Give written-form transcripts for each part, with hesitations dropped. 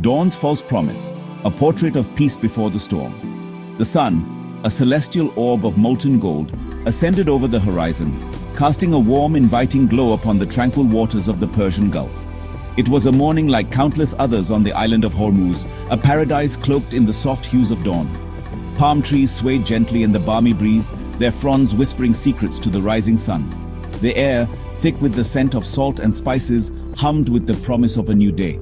Dawn's False Promise, a portrait of peace before the storm. The sun, a celestial orb of molten gold, ascended over the horizon, casting a warm, inviting glow upon the tranquil waters of the Persian Gulf. It was a morning like countless others on the island of Hormuz, a paradise cloaked in the soft hues of dawn. Palm trees swayed gently in the balmy breeze, their fronds whispering secrets to the rising sun. The air, thick with the scent of salt and spices, hummed with the promise of a new day.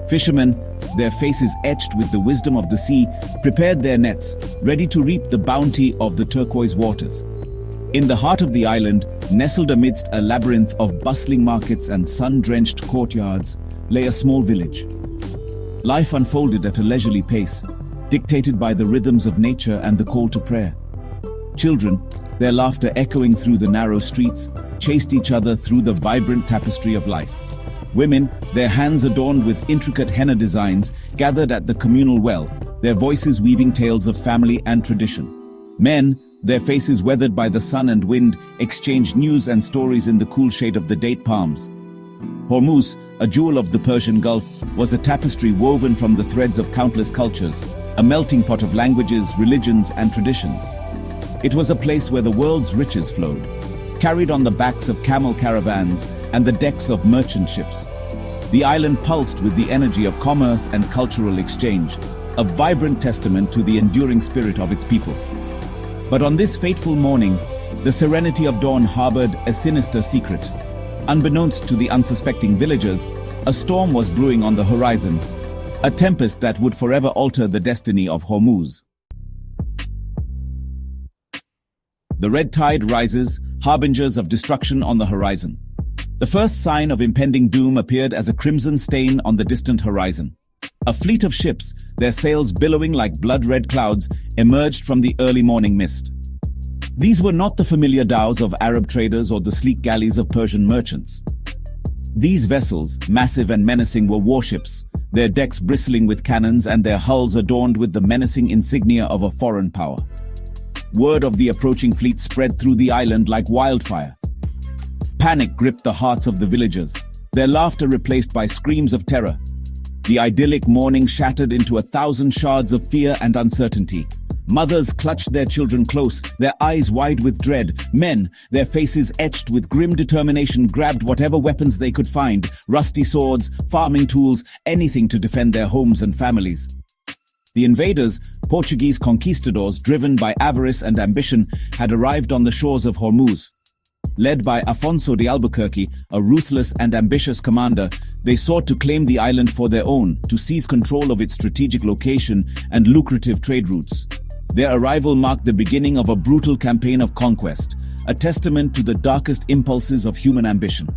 Fishermen, their faces etched with the wisdom of the sea, prepared their nets, ready to reap the bounty of the turquoise waters. In the heart of the island, nestled amidst a labyrinth of bustling markets and sun-drenched courtyards, lay a small village. Life unfolded at a leisurely pace, dictated by the rhythms of nature and the call to prayer. Children, their laughter echoing through the narrow streets, chased each other through the vibrant tapestry of life. Women, their hands adorned with intricate henna designs, gathered at the communal well, their voices weaving tales of family and tradition. Men, their faces weathered by the sun and wind, exchanged news and stories in the cool shade of the date palms. Hormuz, a jewel of the Persian Gulf, was a tapestry woven from the threads of countless cultures, a melting pot of languages, religions, and traditions. It was a place where the world's riches flowed, carried on the backs of camel caravans and the decks of merchant ships. The island pulsed with the energy of commerce and cultural exchange, a vibrant testament to the enduring spirit of its people. But on this fateful morning, the serenity of dawn harbored a sinister secret. Unbeknownst to the unsuspecting villagers, a storm was brewing on the horizon, a tempest that would forever alter the destiny of Hormuz. The red tide rises, harbingers of destruction on the horizon. The first sign of impending doom appeared as a crimson stain on the distant horizon. A fleet of ships, their sails billowing like blood-red clouds, emerged from the early morning mist. These were not the familiar dhows of Arab traders or the sleek galleys of Persian merchants. These vessels, massive and menacing, were warships, their decks bristling with cannons and their hulls adorned with the menacing insignia of a foreign power. Word of the approaching fleet spread through the island like wildfire. Panic gripped the hearts of the villagers, their laughter replaced by screams of terror. The idyllic morning shattered into 1,000 shards of fear and uncertainty. Mothers clutched their children close, their eyes wide with dread. Men, their faces etched with grim determination, grabbed whatever weapons they could find, rusty swords, farming tools, anything to defend their homes and families. The invaders, Portuguese conquistadors driven by avarice and ambition, had arrived on the shores of Hormuz. Led by Afonso de Albuquerque, a ruthless and ambitious commander, they sought to claim the island for their own, to seize control of its strategic location and lucrative trade routes. Their arrival marked the beginning of a brutal campaign of conquest, a testament to the darkest impulses of human ambition.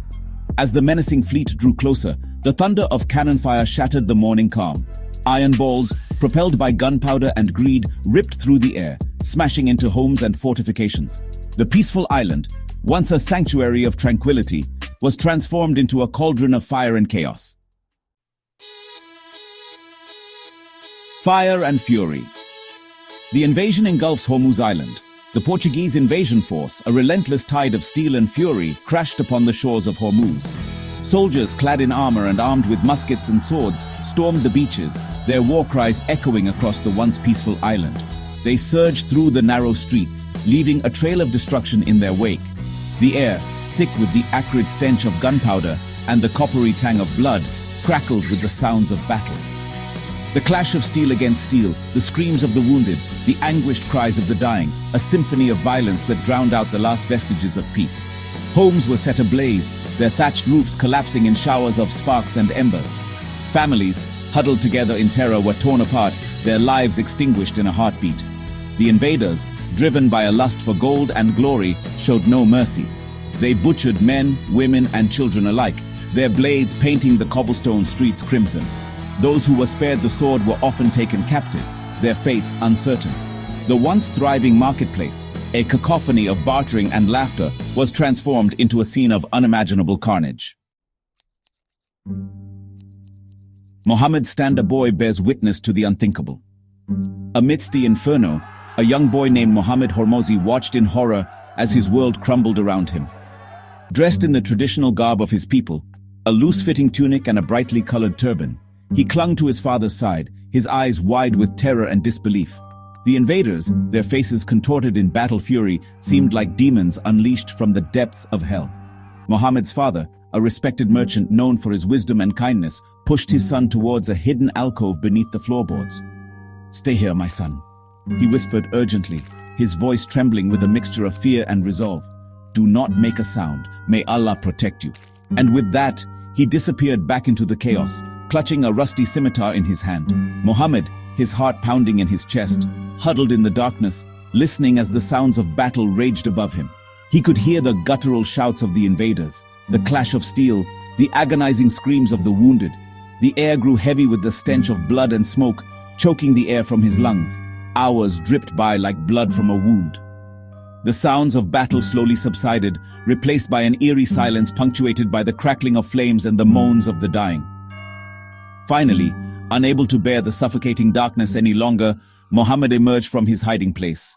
As the menacing fleet drew closer, the thunder of cannon fire shattered the morning calm. Iron balls, propelled by gunpowder and greed, ripped through the air, smashing into homes and fortifications. The peaceful island, once a sanctuary of tranquility, was transformed into a cauldron of fire and chaos. Fire and fury. The invasion engulfs Hormuz Island. The Portuguese invasion force, a relentless tide of steel and fury, crashed upon the shores of Hormuz. Soldiers clad in armor and armed with muskets and swords stormed the beaches, their war cries echoing across the once peaceful island. They surged through the narrow streets, leaving a trail of destruction in their wake. The air, thick with the acrid stench of gunpowder and the coppery tang of blood, crackled with the sounds of battle. The clash of steel against steel, the screams of the wounded, the anguished cries of the dying, a symphony of violence that drowned out the last vestiges of peace. Homes were set ablaze, their thatched roofs collapsing in showers of sparks and embers. Families, huddled together in terror, were torn apart, their lives extinguished in a heartbeat. The invaders, driven by a lust for gold and glory, showed no mercy. They butchered men, women, and children alike, their blades painting the cobblestone streets crimson. Those who were spared the sword were often taken captive, their fates uncertain. The once thriving marketplace, a cacophony of bartering and laughter, was transformed into a scene of unimaginable carnage. Mohammed's stand-up boy bears witness to the unthinkable. Amidst the inferno, a young boy named Mohammed Hormozi watched in horror as his world crumbled around him. Dressed in the traditional garb of his people, a loose-fitting tunic and a brightly colored turban, He clung to his father's side, his eyes wide with terror and disbelief. The invaders, their faces contorted in battle fury, seemed like demons unleashed from the depths of hell. Muhammad's father, a respected merchant known for his wisdom and kindness, pushed his son towards a hidden alcove beneath the floorboards. "Stay here, my son," he whispered urgently, his voice trembling with a mixture of fear and resolve. "Do not make a sound. May Allah protect you." And with that, he disappeared back into the chaos, clutching a rusty scimitar in his hand. Muhammad, his heart pounding in his chest, huddled in the darkness, listening as the sounds of battle raged above him. He could hear the guttural shouts of the invaders, the clash of steel, the agonizing screams of the wounded. The air grew heavy with the stench of blood and smoke, choking the air from his lungs. Hours dripped by like blood from a wound. The sounds of battle slowly subsided, replaced by an eerie silence punctuated by the crackling of flames and the moans of the dying. Finally, unable to bear the suffocating darkness any longer, Muhammad emerged from his hiding place.